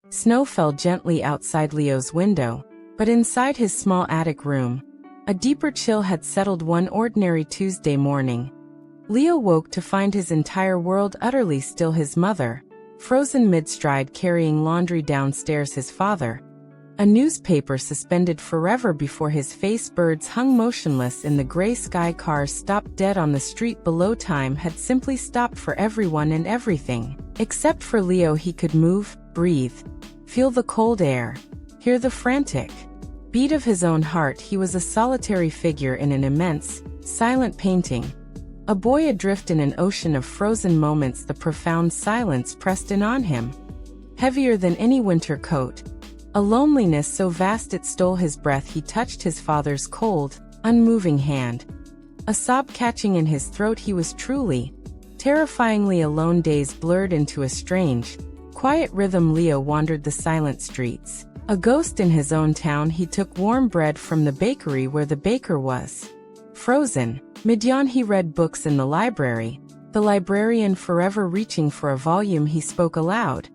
Snow fell gently outside Leo's window, but inside his small attic room, a deeper chill had settled one ordinary Tuesday morning. Leo woke to find his entire world utterly still. His mother, frozen mid-stride carrying laundry downstairs, his father, a newspaper suspended forever before his face, birds hung motionless in the gray sky, cars stopped dead on the street below. Time had simply stopped for everyone and everything. Except for Leo. He could move, breathe, feel the cold air, hear the frantic beat of his own heart. He was a solitary figure in an immense, silent painting. A boy adrift in an ocean of frozen moments. The profound silence pressed in on him, heavier than any winter coat. A loneliness so vast it stole his breath. He touched his father's cold, unmoving hand, a sob catching in his throat. He was truly, terrifyingly alone. Days blurred into a strange, quiet rhythm. Leo wandered the silent streets, a ghost in his own town. He took warm bread from the bakery where the baker was frozen. Mid-yawn he read books in the library, the librarian forever reaching for a volume. He spoke aloud,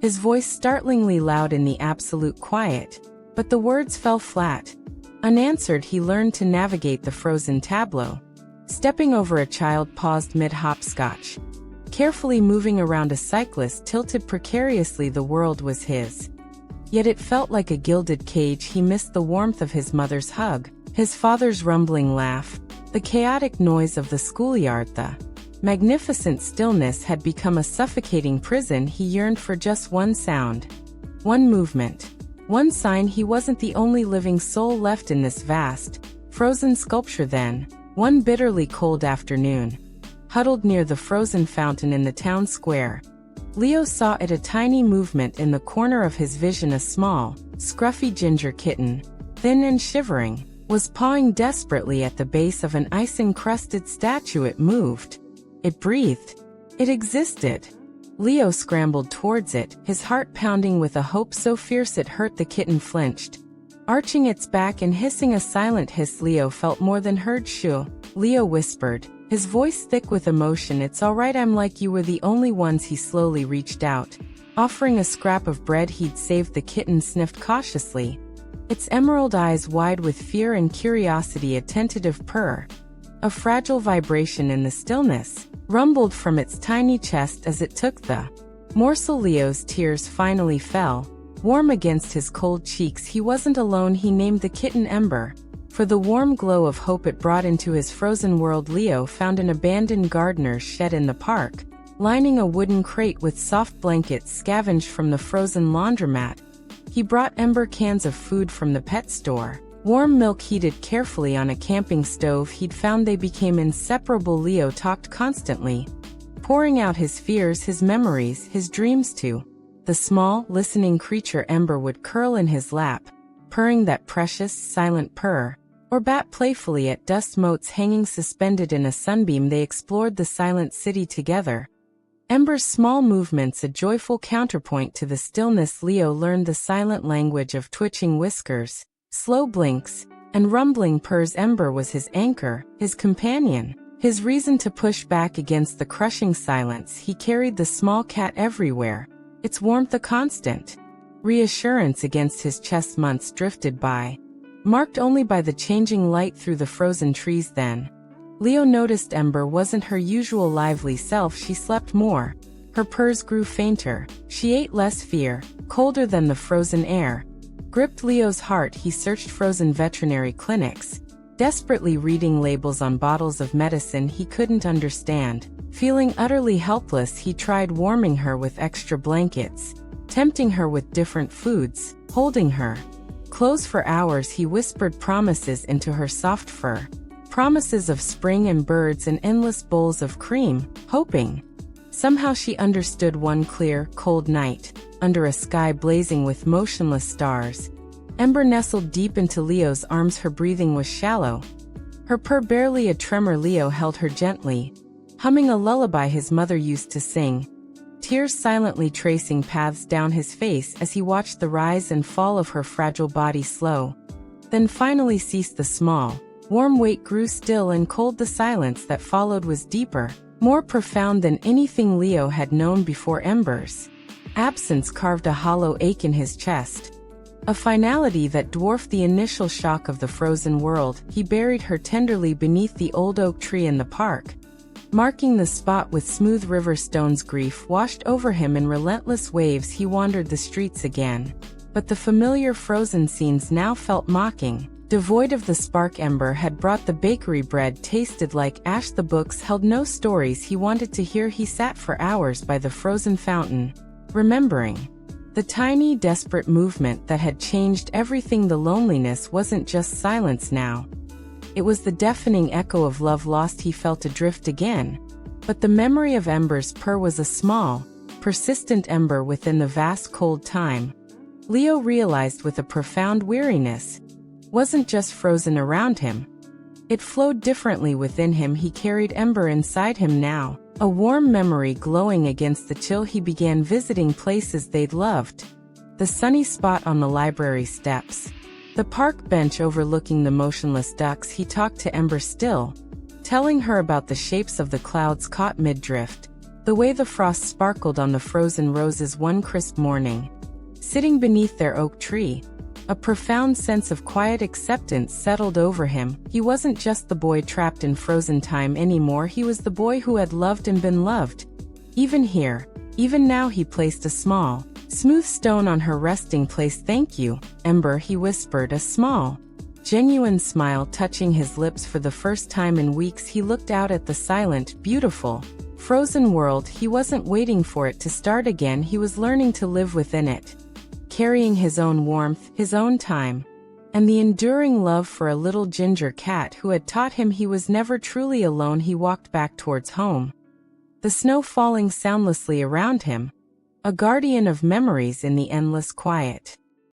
his voice startlingly loud in the absolute quiet, but the words fell flat, unanswered. He learned to navigate the frozen tableau, stepping over a child paused mid-hopscotch, carefully moving around a cyclist tilted precariously. The world was his, yet it felt like a gilded cage. He missed the warmth of his mother's hug, his father's rumbling laugh, the chaotic noise of the schoolyard. The magnificent stillness had become a suffocating prison. He yearned for just one sound, one movement, one sign. He wasn't the only living soul left in this vast, frozen sculpture. Then, one bitterly cold afternoon, huddled near the frozen fountain in the town square, Leo saw it, a tiny movement in the corner of his vision. A small, scruffy ginger kitten, thin and shivering, was pawing desperately at the base of an ice-encrusted statue. It moved. It breathed. It existed. Leo scrambled towards it, his heart pounding with a hope so fierce it hurt. The kitten flinched, arching its back and hissing a silent hiss. Leo felt more than heard. Shoo, Leo whispered, his voice thick with emotion. It's all right, I'm like you were the only ones. He slowly reached out, offering a scrap of bread he'd saved. The kitten sniffed cautiously, its emerald eyes wide with fear and curiosity. A tentative purr, a fragile vibration in the stillness, rumbled from its tiny chest as it took the morsel. Leo's tears finally fell, warm against his cold cheeks. He wasn't alone. He named the kitten Ember, for the warm glow of hope it brought into his frozen world. Leo found an abandoned gardener's shed in the park, lining a wooden crate with soft blankets scavenged from the frozen laundromat. He brought Ember cans of food from the pet store, warm milk heated carefully on a camping stove he'd found. They became inseparable. Leo talked constantly, pouring out his fears, his memories, his dreams to the small, listening creature. Ember would curl in his lap, purring that precious, silent purr, or bat playfully at dust motes hanging suspended in a sunbeam. They explored the silent city together, Ember's small movements a joyful counterpoint to the stillness. Leo learned the silent language of twitching whiskers, slow blinks, and rumbling purrs. Ember was his anchor, his companion, his reason to push back against the crushing silence. He carried the small cat everywhere, its warmth a constant reassurance against his chest. Months drifted by, marked only by the changing light through the frozen trees. Then, Leo noticed Ember wasn't her usual lively self. She slept more, her purrs grew fainter, she ate less. Fear, colder than the frozen air, gripped Leo's heart. He searched frozen veterinary clinics, desperately reading labels on bottles of medicine he couldn't understand. Feeling utterly helpless, he tried warming her with extra blankets, tempting her with different foods, holding her close for hours. He whispered promises into her soft fur, promises of spring and birds and endless bowls of cream, hoping somehow she understood. One clear, cold night, under a sky blazing with motionless stars, Ember nestled deep into Leo's arms. Her breathing was shallow, her purr barely a tremor. Leo held her gently, humming a lullaby his mother used to sing, tears silently tracing paths down his face as he watched the rise and fall of her fragile body. Slow, then finally ceased. The small, warm weight grew still and cold. The silence that followed was deeper, more profound than anything Leo had known before. Ember's Absence carved a hollow ache in his chest. A finality that dwarfed the initial shock of the frozen world. He buried her tenderly beneath the old oak tree in the park, marking the spot with smooth river stones. Grief washed over him in relentless waves. He wandered the streets again, but the familiar frozen scenes now felt mocking. Devoid of the spark Ember had brought, the bakery bread tasted like ash. The books held no stories he wanted to hear. He sat for hours by the frozen fountain, remembering the tiny, desperate movement that had changed everything. The loneliness wasn't just silence now. It was the deafening echo of love lost. He felt adrift again, but the memory of Ember's purr was a small, persistent ember within the vast cold time. Leo realized with a profound weariness wasn't just frozen around him. It flowed differently within him. He carried Ember inside him now, a warm memory glowing against the chill. He began visiting places they'd loved. The sunny spot on the library steps, the park bench overlooking the motionless ducks. He talked to Ember still, telling her about the shapes of the clouds caught mid-drift, the way the frost sparkled on the frozen roses one crisp morning. Sitting beneath their oak tree, a profound sense of quiet acceptance settled over him. He wasn't just the boy trapped in frozen time anymore. He was the boy who had loved and been loved. Even here, even now. He placed a small, smooth stone on her resting place. Thank you, Ember, he whispered, a small, genuine smile touching his lips. For the first time in weeks he looked out at the silent, beautiful, frozen world. He wasn't waiting for it to start again. He was learning to live within it, carrying his own warmth, his own time, and the enduring love for a little ginger cat who had taught him he was never truly alone. He walked back towards home, the snow falling soundlessly around him, a guardian of memories in the endless quiet.